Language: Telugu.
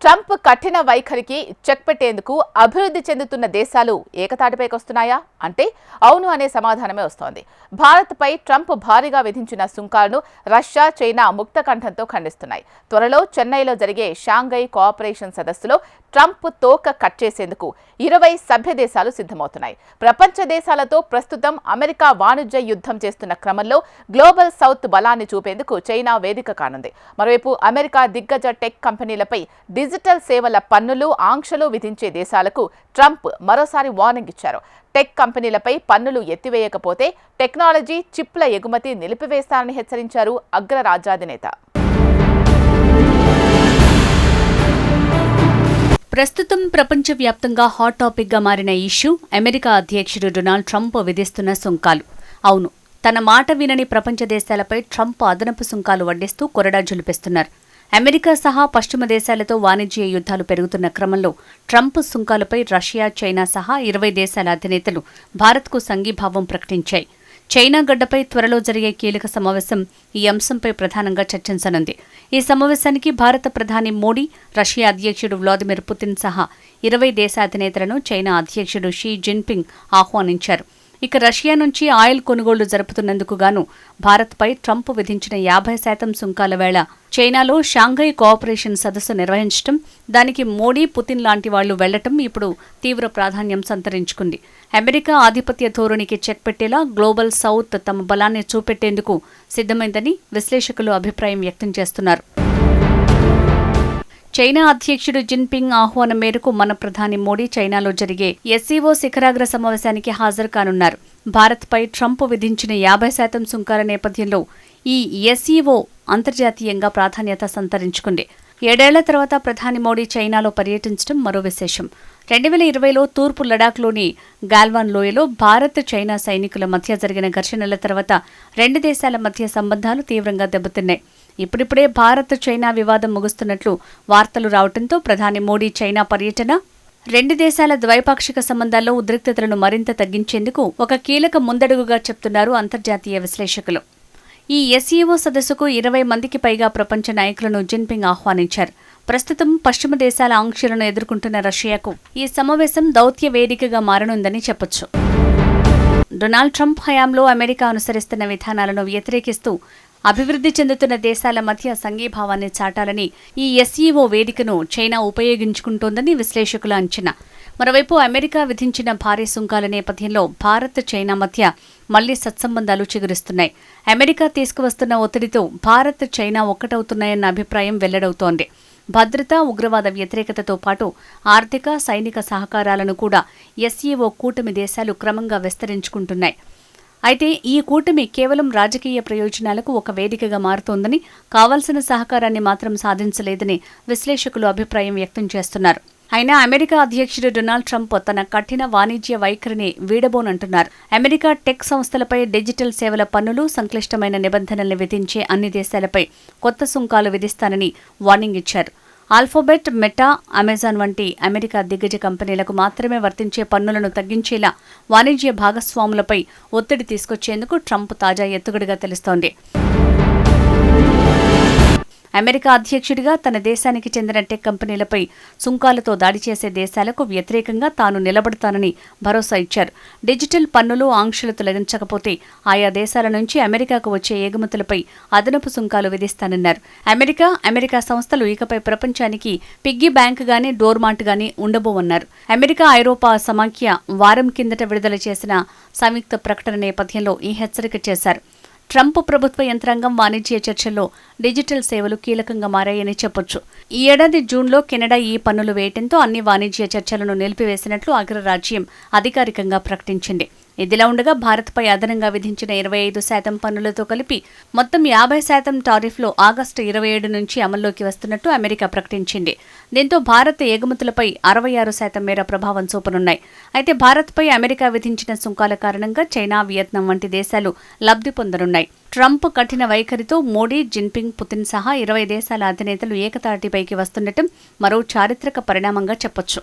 ట్రంప్ కఠిన వైఖరికి చెక్ పెట్టేందుకు అభివృద్ధి చెందుతున్న దేశాలు ఏకతాటిపైకి వస్తున్నాయా అంటే అవును అనే సమాధానమే వస్తోంది. భారత్పై ట్రంప్ భారీగా విధించిన సుంకాలను రష్యా, చైనా ముక్తకంఠంతో ఖండిస్తున్నాయి. త్వరలో చెన్నైలో జరిగే షాంఘై కోఆపరేషన్ సదస్సులో ట్రంప్ తోక కట్ చేసేందుకు 20 సభ్య దేశాలు సిద్ధమవుతున్నాయి. ప్రపంచ దేశాలతో ప్రస్తుతం అమెరికా వాణిజ్య యుద్ధం చేస్తున్న క్రమంలో గ్లోబల్ సౌత్ బలాన్ని చూపేందుకు చైనా వేదిక కానుంది. మరోవైపు అమెరికా దిగ్గజ టెక్ కంపెనీలపై డిజిటల్ సేవల పన్నులు, ఆంక్షలు విధించే దేశాలకు ట్రంప్ మరోసారి వార్నింగ్ ఇచ్చారు. టెక్ కంపెనీలపై పన్నులు ఎత్తివేయకపోతే టెక్నాలజీ చిప్ల ఎగుమతి నిలిపివేస్తారని హెచ్చరించారు అగ్రరాజ్యాధినేత. ప్రస్తుతం ప్రపంచవ్యాప్తంగా హాట్ టాపిక్గా మారిన ఇష్యూ అమెరికా అధ్యక్షుడు డొనాల్డ్ ట్రంప్ విధిస్తున్న సుంకాలు. అవును, తన మాట వినని ప్రపంచ దేశాలపై ట్రంప్ అదనపు సుంకాలు వడ్డిస్తూ కొరడా జులిపిస్తున్నారు. అమెరికా సహా పశ్చిమ దేశాలతో వాణిజ్య యుద్ధాలు పెరుగుతున్న క్రమంలో ట్రంప్ సుంకాలపై రష్యా, చైనా సహా 20 దేశాల అధినేతలు భారత్కు సంఘీభావం ప్రకటించాయి. చైనా గడ్డపై త్వరలో జరిగే కీలక సమావేశం ఈ అంశంపై ప్రధానంగా చర్చించనుంది. ఈ సమావేశానికి భారత ప్రధాని మోడీ, రష్యా అధ్యక్షుడు వ్లాదిమిర్ పుతిన్ సహా 20 దేశాధినేతలను చైనా అధ్యక్షుడు షీ జిన్పింగ్ ఆహ్వానించారు. ఇక రష్యా నుంచి ఆయిల్ కొనుగోళ్లు జరుపుతున్నందుకు గాను భారత్పై ట్రంప్ విధించిన 50% సుంకాల వేళ చైనాలో షాంఘై కోఆపరేషన్ సదస్సు నిర్వహించడం, దానికి మోడీ, పుతిన్ లాంటి వాళ్లు వెళ్లటం ఇప్పుడు తీవ్ర ప్రాధాన్యం సంతరించుకుంది. అమెరికా ఆధిపత్య ధోరణికి చెక్ పెట్టేలా గ్లోబల్ సౌత్ తమ బలాన్ని చూపెట్టేందుకు సిద్ధమైందని విశ్లేషకులు అభిప్రాయం వ్యక్తం చేస్తున్నారు. చైనా అధ్యక్షుడు జిన్పింగ్ ఆహ్వానం మేరకు మన ప్రధాని మోడీ చైనాలో జరిగే ఎస్సీఓ శిఖరాగ్ర సమావేశానికి హాజరు కానున్నారు. భారత్పై ట్రంప్ విధించిన 50% సుంకాల నేపథ్యంలో ఈ ఎస్సీఓ అంతర్జాతీయంగా ప్రాధాన్యత సంతరించుకుంది. 7 ఏళ్ల తర్వాత ప్రధాని మోడీ చైనాలో పర్యటించడం మరో విశేషం. 2020లో తూర్పు లడాఖ్లోని గాల్వాన్ లోయలో భారత్, చైనా సైనికుల మధ్య జరిగిన ఘర్షణల తర్వాత 2 దేశాల మధ్య సంబంధాలు తీవ్రంగా దెబ్బతిన్నాయి. ఇప్పుడిప్పుడే భారత్, చైనా వివాదం ముగుస్తున్నట్లు వార్తలు రావడంతో ప్రధాని మోడీ చైనా పర్యటన 2 దేశాల ద్వైపాక్షిక సంబంధాల్లో ఉద్రిక్తతలను మరింత తగ్గించేందుకు ఒక కీలక ముందడుగుగా చెప్తున్నారు అంతర్జాతీయ విశ్లేషకులు. ఈ ఎస్సీఓ సదస్సుకు 20 మందికి పైగా ప్రపంచ నాయకులను జిన్పింగ్ ఆహ్వానించారు. ప్రస్తుతం పశ్చిమ దేశాల ఆంక్షలను ఎదుర్కొంటున్న రష్యాకు ఈ సమావేశం దౌత్య వేదికగా మారనుందని చెప్పొచ్చు. డొనాల్డ్ ట్రంప్ హయాంలో అమెరికా అనుసరిస్తున్న విధానాలను వ్యతిరేకిస్తూ అభివృద్ధి చెందుతున్న దేశాల మధ్య సంఘీభావాన్ని చాటాలని ఈ ఎస్సీఓ వేదికను చైనా ఉపయోగించుకుంటోందని విశ్లేషకుల అంచనా. మరోవైపు అమెరికా విధించిన భారీ సుంకాల నేపథ్యంలో భారత్, చైనా మధ్య మళ్లీ సత్సంబంధాలు చిగురిస్తున్నాయి. అమెరికా తీసుకువస్తున్న ఒత్తిడితో భారత్, చైనా ఒక్కటవుతున్నాయన్న అభిప్రాయం వెల్లడవుతోంది. భద్రత, ఉగ్రవాద వ్యతిరేకతతో పాటు ఆర్థిక, సైనిక సహకారాలను కూడా ఎస్సీఓ కూటమి దేశాలు క్రమంగా విస్తరించుకుంటున్నాయి. అయితే ఈ కూటమి కేవలం రాజకీయ ప్రయోజనాలకు ఒక వేదికగా మారుతోందని, కావాల్సిన సహకారాన్ని మాత్రం సాధించలేదని విశ్లేషకులు అభిప్రాయం వ్యక్తం చేస్తున్నారు. అయినా అమెరికా అధ్యక్షుడు డొనాల్డ్ ట్రంప్ తన కఠిన వాణిజ్య వైఖరిని వీడబోనంటున్నారు. అమెరికా టెక్ సంస్థలపై డిజిటల్ సేవల పన్నులు, సంక్లిష్టమైన నిబంధనల్ని విధించే అన్ని దేశాలపై కొత్త సుంకాలు విధిస్తానని వార్నింగ్ ఇచ్చారు. ఆల్ఫాబెట్, మెటా, అమెజాన్ వంటి అమెరికా దిగ్గజ కంపెనీలకు మాత్రమే వర్తించే పన్నులను తగ్గించేలా వాణిజ్య భాగస్వాములపై ఒత్తిడి తీసుకొచ్చేందుకు ట్రంప్ తాజా ఎత్తుగడగా తెలుస్తోంది. అమెరికా అధ్యక్షుడిగా తన దేశానికి చెందిన టెక్ కంపెనీలపై సుంకాలతో దాడి చేసే దేశాలకు వ్యతిరేకంగా తాను నిలబడతానని భరోసా ఇచ్చారు. డిజిటల్ పన్నులు, ఆంక్షలు తొలగించకపోతే ఆయా దేశాల నుంచి అమెరికాకు వచ్చే ఎగుమతులపై అదనపు సుంకాలు విధిస్తానన్నారు. అమెరికా సంస్థలు ఇకపై ప్రపంచానికి పిగ్గీ బ్యాంక్ గానీ, డోర్మాట్ గానీ ఉండబోవన్నారు. అమెరికా, ఐరోపా సమాఖ్య వారం కిందట విడుదల చేసిన సంయుక్త ప్రకటన నేపథ్యంలో ఈ హెచ్చరిక చేశారు. ట్రంప్ ప్రభుత్వ యంత్రాంగం వాణిజ్య చర్చల్లో డిజిటల్ సేవలు కీలకంగా మారాయని చెప్పొచ్చు. ఈ ఏడాది జూన్లో కెనడా ఈ పన్నులు వేయడంతో అన్ని వాణిజ్య చర్చలను నిలిపివేసినట్లు అగ్రరాజ్యం అధికారికంగా ప్రకటించింది. ఇదిలా ఉండగా భారత్పై అదనంగా విధించిన 25% పన్నులతో కలిపి మొత్తం 50% టారిఫ్లు ఆగస్టు 27 నుంచి అమల్లోకి వస్తున్నట్టు అమెరికా ప్రకటించింది. దీంతో భారత్ ఎగుమతులపై 66% మేర ప్రభావం చూపనున్నాయి. అయితే భారత్పై అమెరికా విధించిన సుంకాల కారణంగా చైనా, వియత్నాం వంటి దేశాలు లబ్ధి పొందనున్నాయి. ట్రంప్ కఠిన వైఖరితో మోడీ, జిన్పింగ్, పుతిన్ సహా 20 దేశాల అధినేతలు ఏకతాటిపైకి వస్తుండటం మరో చారిత్రక పరిణామంగా చెప్పొచ్చు.